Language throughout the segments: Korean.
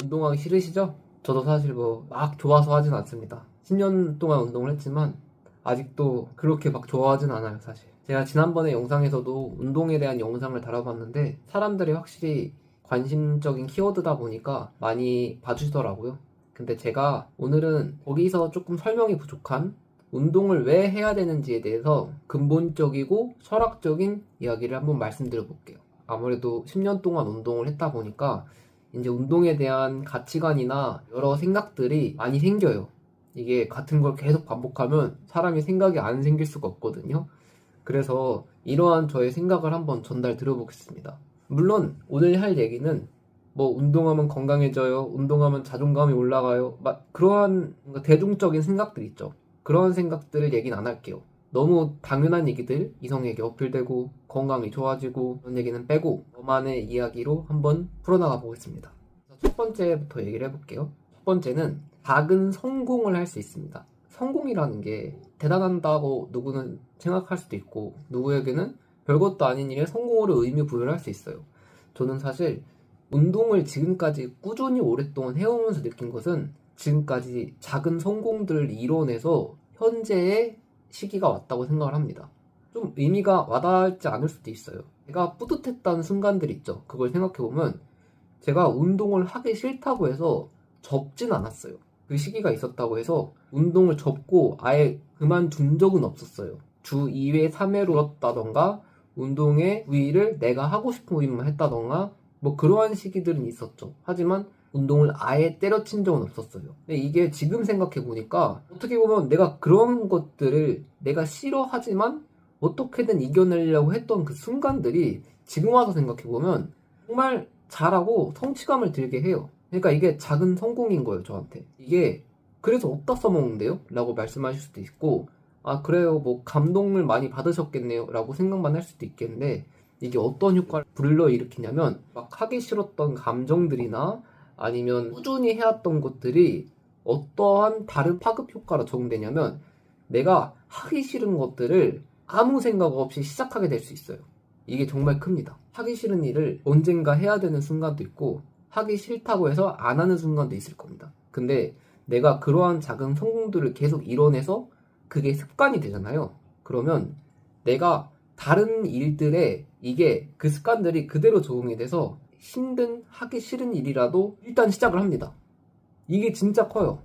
운동하기 싫으시죠? 저도 사실 뭐 막 좋아서 하진 않습니다. 10년 동안 운동을 했지만 아직도 그렇게 막 좋아하진 않아요, 사실. 제가 지난번에 영상에서도 운동에 대한 영상을 다뤄봤는데 사람들이 확실히 관심적인 키워드다 보니까 많이 봐주시더라고요. 근데 제가 오늘은 거기서 조금 설명이 부족한 운동을 왜 해야 되는지에 대해서 근본적이고 철학적인 이야기를 한번 말씀드려 볼게요. 아무래도 10년 동안 운동을 했다 보니까 이제 운동에 대한 가치관이나 여러 생각들이 많이 생겨요. 이게 같은 걸 계속 반복하면 사람이 생각이 안 생길 수가 없거든요. 그래서 이러한 저의 생각을 한번 전달 드려보겠습니다. 물론 오늘 할 얘기는 뭐 운동하면 건강해져요, 운동하면 자존감이 올라가요, 막 그러한 뭔가 대중적인 생각들 있죠. 그런 생각들을 얘기는 안 할게요. 너무 당연한 얘기들, 이성에게 어필되고 건강이 좋아지고 그런 얘기는 빼고 저만의 이야기로 한번 풀어나가 보겠습니다. 첫 번째부터 얘기를 해볼게요. 첫 번째는 작은 성공을 할 수 있습니다. 성공이라는 게 대단하다고 누구는 생각할 수도 있고 누구에게는 별것도 아닌 일에 성공으로 의미 부여를 할 수 있어요. 저는 사실 운동을 지금까지 꾸준히 오랫동안 해오면서 느낀 것은 지금까지 작은 성공들을 이뤄내서 현재의 시기가 왔다고 생각을 합니다. 좀 의미가 와닿지 않을 수도 있어요. 제가 뿌듯했다는 순간들이 있죠. 그걸 생각해보면 제가 운동을 하기 싫다고 해서 접진 않았어요. 그 시기가 있었다고 해서 운동을 접고 아예 그만둔 적은 없었어요. 주 2회, 3회로 했다던가 운동의 부위를 내가 하고 싶은 부위만 했다던가 뭐 그러한 시기들은 있었죠. 하지만 운동을 아예 때려친 적은 없었어요. 근데 이게 지금 생각해보니까 어떻게 보면 내가 그런 것들을 내가 싫어하지만 어떻게든 이겨내려고 했던 그 순간들이 지금 와서 생각해보면 정말 잘하고 성취감을 들게 해요. 그러니까 이게 작은 성공인 거예요, 저한테. 이게 그래서 어디다 써먹는데요? 라고 말씀하실 수도 있고, 아 그래요, 뭐 감동을 많이 받으셨겠네요 라고 생각만 할 수도 있겠는데, 이게 어떤 효과를 불러일으키냐면 막 하기 싫었던 감정들이나 아니면 꾸준히 해왔던 것들이 어떠한 다른 파급 효과로 적용되냐면 내가 하기 싫은 것들을 아무 생각 없이 시작하게 될 수 있어요. 이게 정말 큽니다. 하기 싫은 일을 언젠가 해야 되는 순간도 있고 하기 싫다고 해서 안 하는 순간도 있을 겁니다. 근데 내가 그러한 작은 성공들을 계속 이뤄내서 그게 습관이 되잖아요. 그러면 내가 다른 일들에 이게 그 습관들이 그대로 적응이 돼서 힘든 하기 싫은 일이라도 일단 시작을 합니다. 이게 진짜 커요.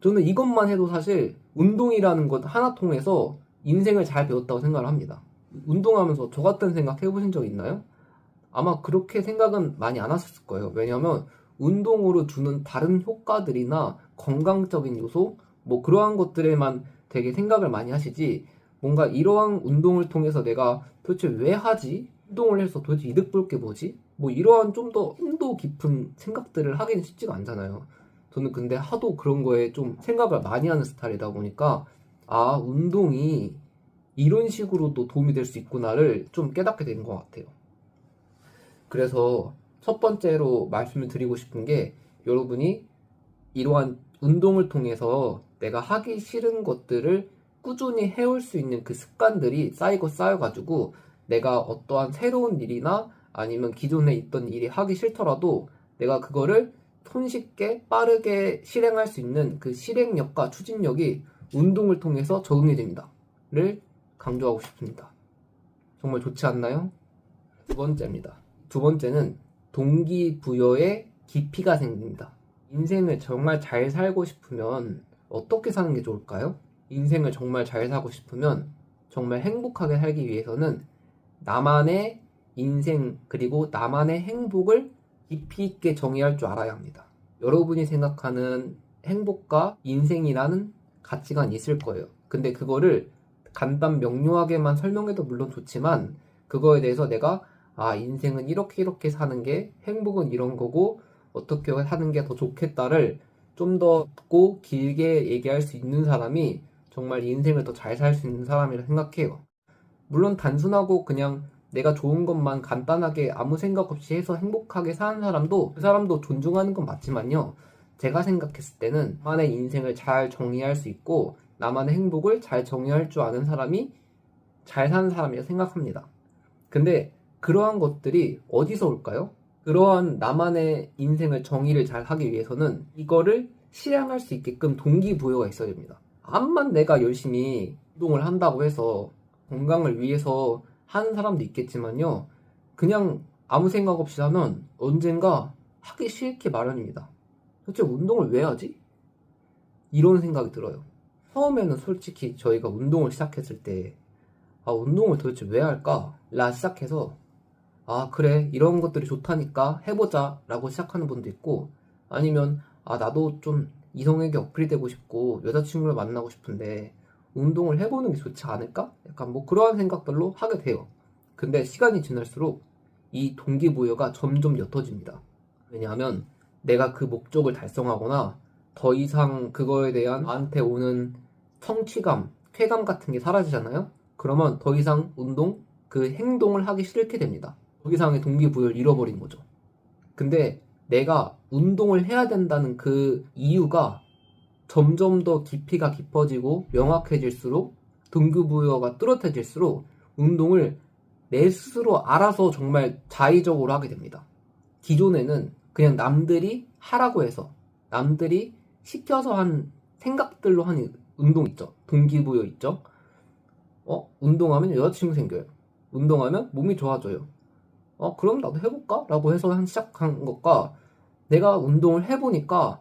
저는 이것만 해도 사실 운동이라는 것 하나 통해서 인생을 잘 배웠다고 생각을 합니다. 운동하면서 저 같은 생각 해보신 적 있나요? 아마 그렇게 생각은 많이 안 하셨을 거예요. 왜냐하면 운동으로 주는 다른 효과들이나 건강적인 요소 뭐 그러한 것들에만 되게 생각을 많이 하시지, 뭔가 이러한 운동을 통해서 내가 도대체 왜 하지? 운동을 해서 도대체 이득 볼 게 뭐지? 뭐 이러한 좀 더 심도 깊은 생각들을 하기는 쉽지가 않잖아요. 저는 근데 하도 그런 거에 좀 생각을 많이 하는 스타일이다 보니까 아 운동이 이런 식으로도 도움이 될 수 있구나를 좀 깨닫게 된 것 같아요. 그래서 첫 번째로 말씀을 드리고 싶은 게, 여러분이 이러한 운동을 통해서 내가 하기 싫은 것들을 꾸준히 해올 수 있는 그 습관들이 쌓이고 쌓여가지고 내가 어떠한 새로운 일이나 아니면 기존에 있던 일이 하기 싫더라도 내가 그거를 손쉽게 빠르게 실행할 수 있는 그 실행력과 추진력이 운동을 통해서 적응이 됩니다.를 강조하고 싶습니다. 정말 좋지 않나요? 두 번째입니다. 두 번째는 동기부여에 깊이가 생깁니다. 인생을 정말 잘 살고 싶으면 어떻게 사는 게 좋을까요? 인생을 정말 잘 살고 싶으면, 정말 행복하게 살기 위해서는 나만의 인생 그리고 나만의 행복을 깊이 있게 정의할 줄 알아야 합니다. 여러분이 생각하는 행복과 인생이라는 가치관이 있을 거예요. 근데 그거를 간단 명료하게만 설명해도 물론 좋지만 그거에 대해서 내가 아 인생은 이렇게 이렇게 사는 게, 행복은 이런 거고 어떻게 하는 게 더 좋겠다를 좀 더 깊고 길게 얘기할 수 있는 사람이 정말 인생을 더 잘 살 수 있는 사람이라 생각해요. 물론 단순하고 그냥 내가 좋은 것만 간단하게 아무 생각 없이 해서 행복하게 사는 사람도, 그 사람도 존중하는 건 맞지만요, 제가 생각했을 때는 나만의 인생을 잘 정의할 수 있고 나만의 행복을 잘 정의할 줄 아는 사람이 잘 사는 사람이라 생각합니다. 근데 그러한 것들이 어디서 올까요? 그러한 나만의 인생을 정의를 잘 하기 위해서는 이거를 실행할 수 있게끔 동기부여가 있어야 됩니다. 암만 내가 열심히 운동을 한다고 해서 건강을 위해서 하는 사람도 있겠지만요. 그냥 아무 생각 없이 하면 언젠가 하기 싫게 마련입니다. 도대체 운동을 왜 하지? 이런 생각이 들어요. 처음에는 솔직히 저희가 운동을 시작했을 때 운동을 도대체 왜 할까? 라 시작해서 그래 이런 것들이 좋다니까 해보자 라고 시작하는 분도 있고 아니면 나도 좀 이성에게 어필이 되고 싶고 여자친구를 만나고 싶은데 운동을 해보는 게 좋지 않을까? 약간 뭐 그러한 생각들로 하게 돼요. 근데 시간이 지날수록 이 동기부여가 점점 옅어집니다. 왜냐하면 내가 그 목적을 달성하거나 더 이상 그거에 대한 나한테 오는 성취감, 쾌감 같은 게 사라지잖아요? 그러면 더 이상 운동, 그 행동을 하기 싫게 됩니다. 더 이상의 동기부여를 잃어버린 거죠. 근데 내가 운동을 해야 된다는 그 이유가 점점 더 깊이가 깊어지고 명확해질수록 동기부여가 뚜렷해질수록 운동을 내 스스로 알아서 정말 자의적으로 하게 됩니다. 기존에는 그냥 남들이 하라고 해서 남들이 시켜서 한 생각들로 한 운동 있죠. 동기부여 있죠. 운동하면 여자친구 생겨요. 운동하면 몸이 좋아져요. 그럼 나도 해볼까? 라고 해서 시작한 것과 내가 운동을 해보니까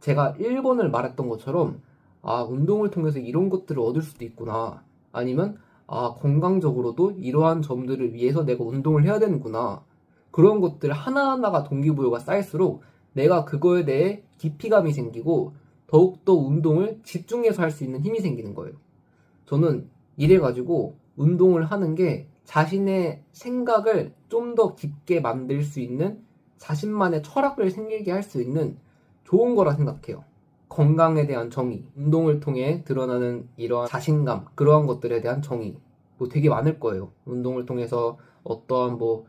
제가 1번을 말했던 것처럼 운동을 통해서 이런 것들을 얻을 수도 있구나. 아니면 건강적으로도 이러한 점들을 위해서 내가 운동을 해야 되는구나. 그런 것들 하나하나가 동기부여가 쌓일수록 내가 그거에 대해 깊이감이 생기고 더욱더 운동을 집중해서 할 수 있는 힘이 생기는 거예요. 저는 이래가지고 운동을 하는 게 자신의 생각을 좀 더 깊게 만들 수 있는 자신만의 철학을 생기게 할 수 있는 좋은 거라 생각해요. 건강에 대한 정의, 운동을 통해 드러나는 이러한 자신감, 그러한 것들에 대한 정의 뭐 되게 많을 거예요. 운동을 통해서 어떠한 뭐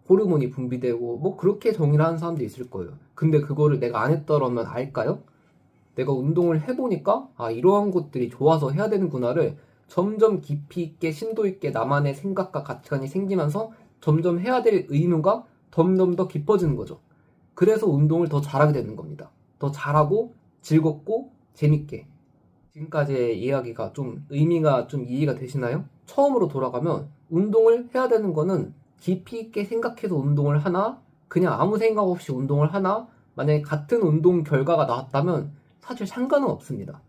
호르몬이 분비되고 뭐 그렇게 정의를 하는 사람도 있을 거예요. 근데 그거를 내가 안 했더라면 알까요? 내가 운동을 해보니까 이러한 것들이 좋아서 해야 되는구나를 점점 깊이 있게 심도 있게 나만의 생각과 가치관이 생기면서 점점 해야 될 의무가 점점 더 깊어지는 거죠. 그래서 운동을 더 잘하게 되는 겁니다. 더 잘하고 즐겁고 재밌게. 지금까지의 이야기가 좀 의미가 좀 이해가 되시나요? 처음으로 돌아가면 운동을 해야 되는 거는 깊이 있게 생각해서 운동을 하나 그냥 아무 생각 없이 운동을 하나 만약에 같은 운동 결과가 나왔다면 사실 상관은 없습니다.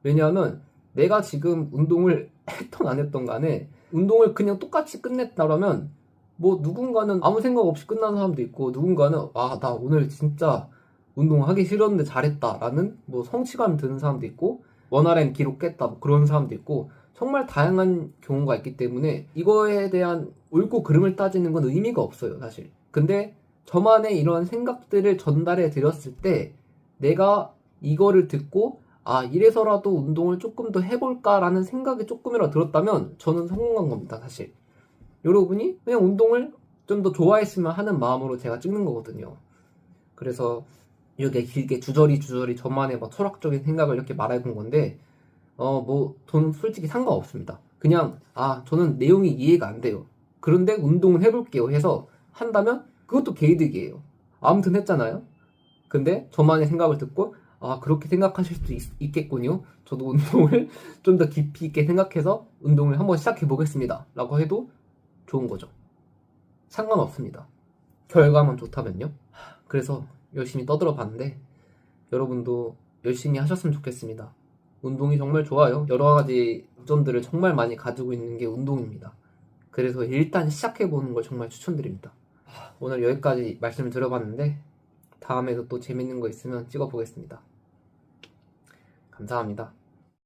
왜냐하면 내가 지금 운동을 했던 안 했던 간에 운동을 그냥 똑같이 끝냈다라면 뭐 누군가는 아무 생각 없이 끝나는 사람도 있고 누군가는 나 오늘 진짜 운동하기 싫었는데 잘했다 라는 뭐 성취감 드는 사람도 있고 원RM 기록 깼다 뭐 그런 사람도 있고 정말 다양한 경우가 있기 때문에 이거에 대한 옳고 그름을 따지는 건 의미가 없어요 사실. 근데 저만의 이런 생각들을 전달해 드렸을 때 내가 이거를 듣고 이래서라도 운동을 조금 더 해볼까라는 생각이 조금이라도 들었다면 저는 성공한 겁니다 사실. 여러분이 그냥 운동을 좀 더 좋아했으면 하는 마음으로 제가 찍는 거거든요. 그래서 이렇게 길게 주저리 저만의 막 철학적인 생각을 이렇게 말해본 건데 저는 솔직히 상관없습니다. 그냥 저는 내용이 이해가 안 돼요. 그런데 운동을 해볼게요 해서 한다면 그것도 개이득이에요. 아무튼 했잖아요. 근데 저만의 생각을 듣고 그렇게 생각하실 수도 있겠군요. 저도 운동을 좀 더 깊이 있게 생각해서 운동을 한번 시작해 보겠습니다 라고 해도 좋은 거죠. 상관없습니다. 결과만 좋다면요. 그래서 열심히 떠들어 봤는데 여러분도 열심히 하셨으면 좋겠습니다. 운동이 정말 좋아요. 여러 가지 장점들을 정말 많이 가지고 있는 게 운동입니다. 그래서 일단 시작해보는 걸 정말 추천드립니다. 오늘 여기까지 말씀을 드려봤는데 다음에도 또 재밌는 거 있으면 찍어보겠습니다. 감사합니다.